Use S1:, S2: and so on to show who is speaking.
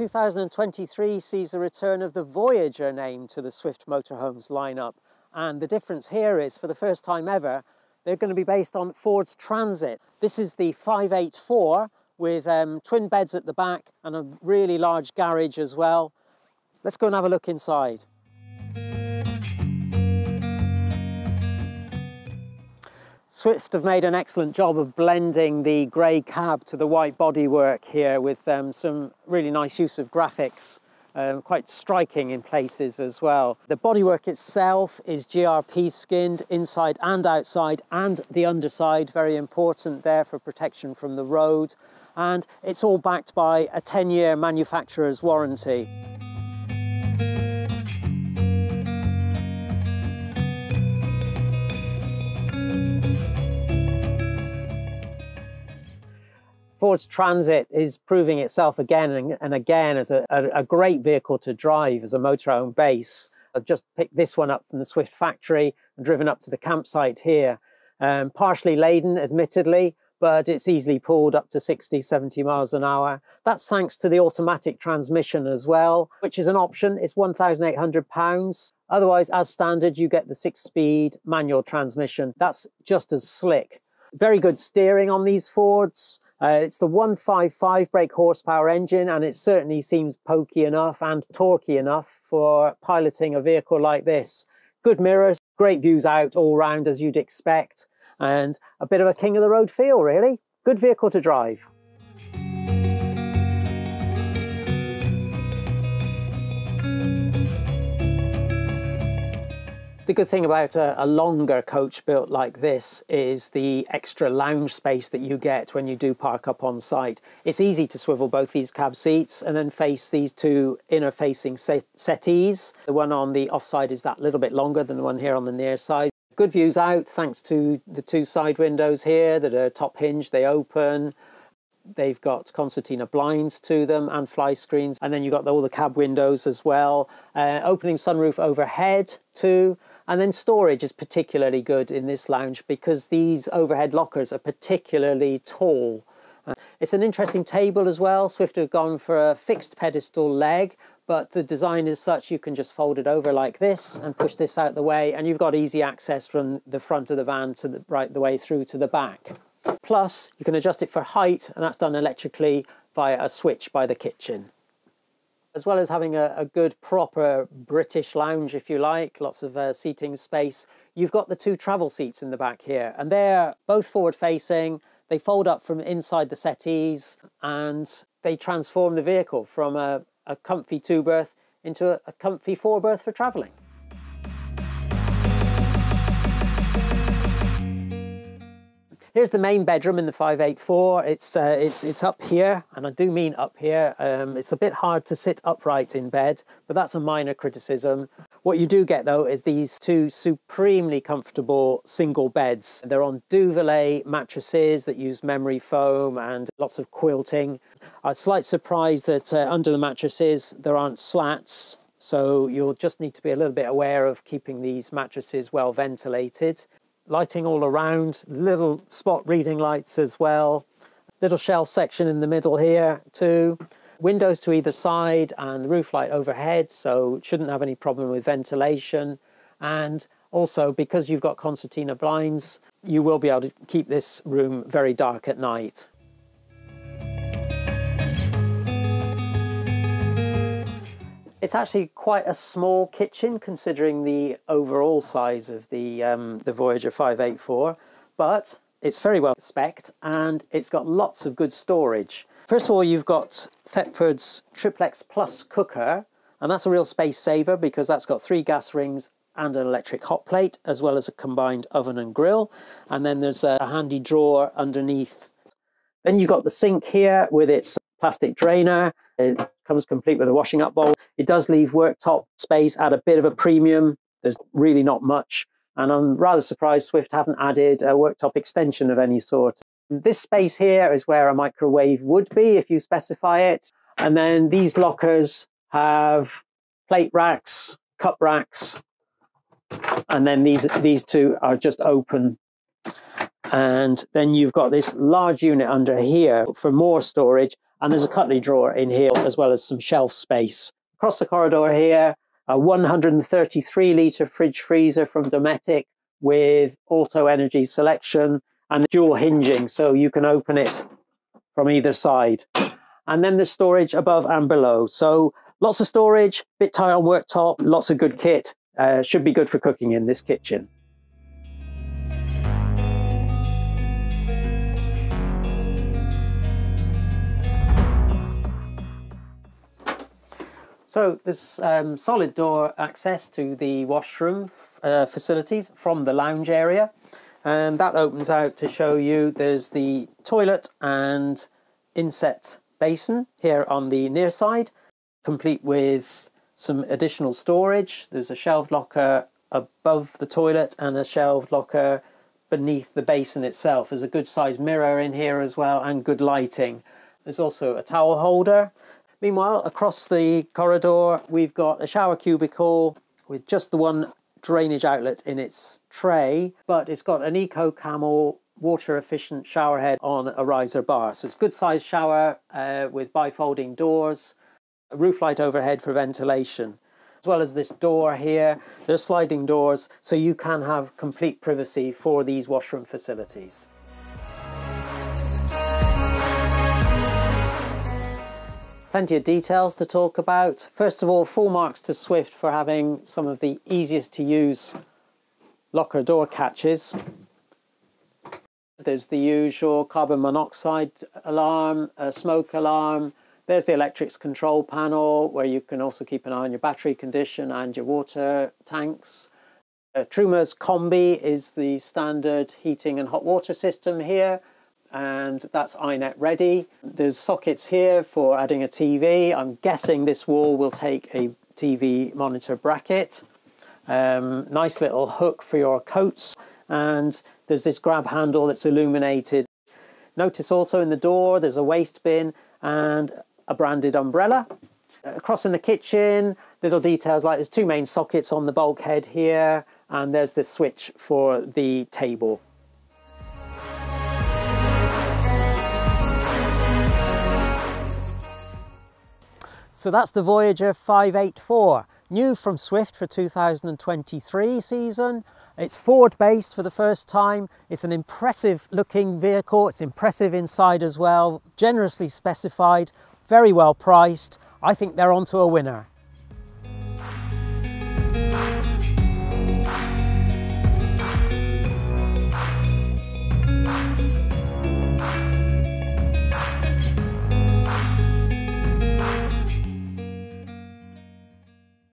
S1: 2023 sees a return of the Voyager name to the Swift Motorhomes lineup. And the difference here is, for the first time ever, they're going to be based on Ford's Transit. This is the 584 with twin beds at the back and a really large garage as well. Let's go and have a look inside. Swift have made an excellent job of blending the grey cab to the white bodywork here with some really nice use of graphics, quite striking in places as well. The bodywork itself is GRP skinned inside and outside, and the underside, very important there for protection from the road. And it's all backed by a 10-year manufacturer's warranty. Ford's Transit is proving itself again and again as a great vehicle to drive as a motorhome base. I've just picked this one up from the Swift factory and driven up to the campsite here. Partially laden, admittedly, but it's easily pulled up to 60, 70 miles an hour. That's thanks to the automatic transmission as well, which is an option. It's £1,800. Otherwise, as standard, you get the 6-speed manual transmission. That's just as slick. Very good steering on these Fords. It's the 155 brake horsepower engine, and it certainly seems pokey enough and torquey enough for piloting a vehicle like this. Good mirrors, great views out all round as you'd expect, and a bit of a king of the road feel, really. Good vehicle to drive. The good thing about a longer coach built like this is the extra lounge space that you get when you do park up on site. It's easy to swivel both these cab seats and then face these two inner facing settees. The one on the offside is that little bit longer than the one here on the near side. Good views out thanks to the two side windows here that are top hinged, they open. They've got concertina blinds to them and fly screens, and then you've got all the cab windows as well. Opening sunroof overhead too. And then storage is particularly good in this lounge because these overhead lockers are particularly tall. It's an interesting table as well. Swift have gone for a fixed pedestal leg, but the design is such you can just fold it over like this and push this out the way, and you've got easy access from the front of the van to right the way through to the back. Plus, you can adjust it for height, and that's done electrically via a switch by the kitchen. As well as having a good proper British lounge, if you like, lots of seating space, you've got the two travel seats in the back here, and they're both forward facing. They fold up from inside the settees, and they transform the vehicle from a comfy 2-berth into a comfy 4-berth for travelling. Here's the main bedroom in the 584. It's up here, and I do mean up here. It's a bit hard to sit upright in bed, but that's a minor criticism. What you do get, though, is these two supremely comfortable single beds. They're on Duvelet mattresses that use memory foam and lots of quilting. A slight surprise that under the mattresses there aren't slats, so you'll just need to be a little bit aware of keeping these mattresses well ventilated. Lighting all around, little spot reading lights as well. Little shelf section in the middle here too. Windows to either side and the roof light overhead, so it shouldn't have any problem with ventilation. And also, because you've got concertina blinds, you will be able to keep this room very dark at night. It's actually quite a small kitchen considering the overall size of the Voyager 584, but it's very well spec'd and it's got lots of good storage. First of all, you've got Thetford's Triplex Plus cooker, and that's a real space saver because that's got 3 gas rings and an electric hot plate, as well as a combined oven and grill. And then there's a handy drawer underneath. Then you've got the sink here with its plastic drainer. It comes complete with a washing up bowl. It does leave worktop space at a bit of a premium. There's really not much. And I'm rather surprised Swift haven't added a worktop extension of any sort. This space here is where a microwave would be if you specify it. And then these lockers have plate racks, cup racks, and then these two are just open. And then you've got this large unit under here for more storage. And there's a cutlery drawer in here as well as some shelf space. Across the corridor here, a 133 litre fridge freezer from Dometic with auto energy selection and dual hinging, so you can open it from either side. And then there's storage above and below. So lots of storage, bit tight on worktop, lots of good kit. Should be good for cooking in this kitchen. So there's solid door access to the washroom facilities from the lounge area. And that opens out to show you there's the toilet and inset basin here on the near side, complete with some additional storage. There's a shelved locker above the toilet and a shelved locker beneath the basin itself. There's a good sized mirror in here as well and good lighting. There's also a towel holder. Meanwhile, across the corridor, we've got a shower cubicle with just the one drainage outlet in its tray, but it's got an Eco Camel water efficient shower head on a riser bar. So it's a good sized shower with bifolding doors, a roof light overhead for ventilation. As well as this door here, there's sliding doors, so you can have complete privacy for these washroom facilities. Plenty of details to talk about. First of all, full marks to Swift for having some of the easiest to use locker door catches. There's the usual carbon monoxide alarm, smoke alarm. There's the electrics control panel where you can also keep an eye on your battery condition and your water tanks. Truma's Combi is the standard heating and hot water system here, and that's iNet ready. There's sockets here for adding a TV. I'm guessing this wall will take a TV monitor bracket. Nice little hook for your coats, and there's this grab handle that's illuminated. Notice also in the door there's a waste bin and a branded umbrella. Across in the kitchen, little details like there's two main sockets on the bulkhead here, and there's this switch for the table. So that's the Voyager 584, new from Swift for 2023 season. It's forward based for the first time. It's an impressive looking vehicle. It's impressive inside as well, generously specified, very well priced. I think they're onto a winner.